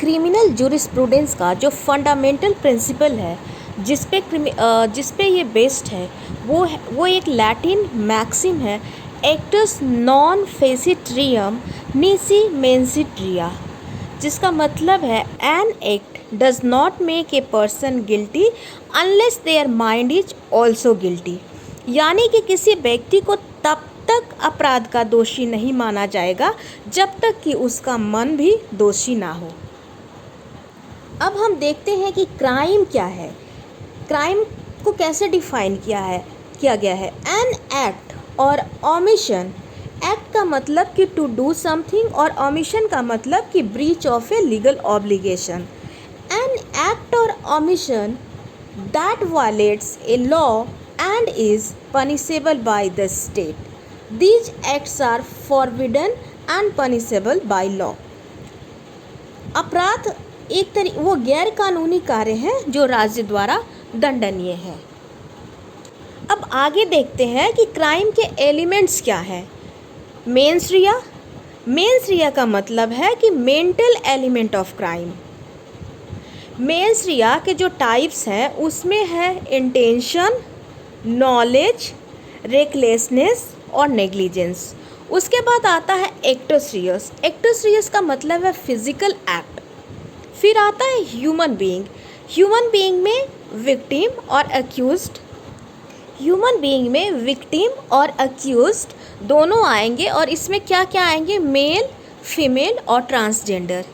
Criminal jurisprudence का जो fundamental principle है जिस पे ये बेस्ड है वो एक लैटिन मैक्सिम है, एक्टस नॉन फेसिट्रियम निसी मेंसिट्रिया, जिसका मतलब है an act does not make a person guilty unless their mind is also guilty. यानी कि किसी व्यक्ति को तब तक अपराध का दोषी नहीं माना जाएगा जब तक कि उसका मन भी दोषी ना हो। अब हम देखते हैं कि क्राइम क्या है। क्राइम को कैसे डिफाइन किया गया है। एन एक्ट और ओमिशन। एक्ट का मतलब कि टू डू समथिंग और ओमिशन का मतलब कि breach of a legal obligation. An act और omission that violates a law and is punishable by the state. These acts are forbidden and punishable by law. अपराध वो गैर कानूनी कार्य हैं जो राज्य द्वारा दंडनीय है। अब आगे देखते हैं कि क्राइम के एलिमेंट्स क्या है। मेंस रिया का मतलब है कि mental element of crime. Mains रिया के जो टाइप्स हैं उसमें है इंटेंशन, नॉलेज, रेकलेसनेस और नेग्लिजेंस। उसके बाद आता है एक्टस रियस। एक्टस रियस का मतलब है फिजिकल एक्ट। फिर आता है ह्यूमन बीइंग। ह्यूमन बीइंग में विक्टिम और अक्यूज्ड दोनों आएंगे और इसमें क्या क्या आएंगे, मेल, फीमेल और ट्रांसजेंडर।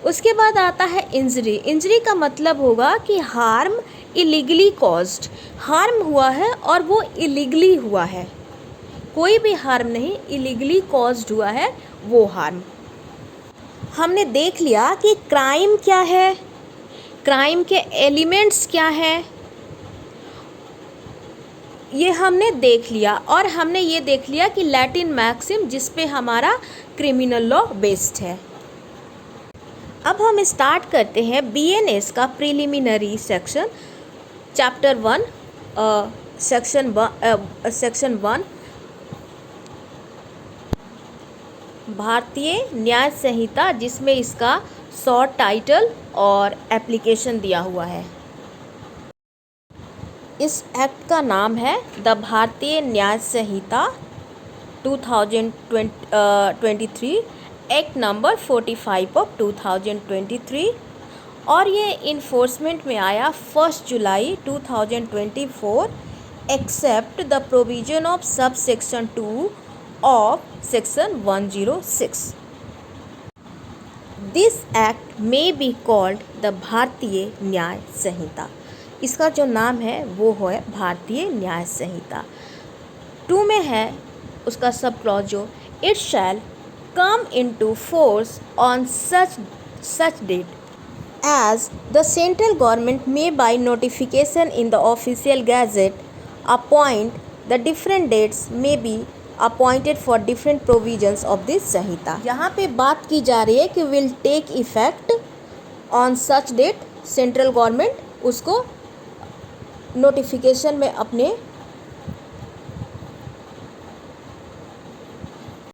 उसके बाद आता है इंजरी। इंजरी का मतलब होगा कि हार्म इलीगली कॉज्ड, हार्म हुआ है और वो इलीगली हुआ है, कोई भी हार्म नहीं, इलीगली कॉज्ड हुआ है वो हार्म। हमने देख लिया कि क्राइम क्या है, क्राइम के एलिमेंट्स क्या हैं, ये हमने देख लिया। और हमने ये देख लिया कि लैटिन मैक्सिम जिस पे हमारा क्रिमिनल लॉ बेस्ड है। अब हम स्टार्ट करते हैं बीएनएस का प्रिलिमिनरी सेक्शन, चैप्टर 1, सेक्शन 1, भारतीय न्याय संहिता, जिसमें इसका शॉर्ट टाइटल और एप्लीकेशन दिया हुआ है। इस एक्ट का नाम है द भारतीय न्याय संहिता 2023, एक्ट नंबर 45 ऑफ 2023, और ये इन्फोर्समेंट में आया 1 जुलाई 2024, except the provision of sub section 2 of section 106. This act may be called the भारतीय न्याय संहिता। इसका जो नाम है वो है भारतीय न्याय संहिता। 2 में है उसका सब क्लॉज जो, it shall come into force on such date as the central government may by notification in the official gazette appoint the different dates may be appointed for different provisions of this संहिता। यहाँ पे बात की जा रही है कि will take effect on such date, central government उसको नोटिफिकेशन में अपने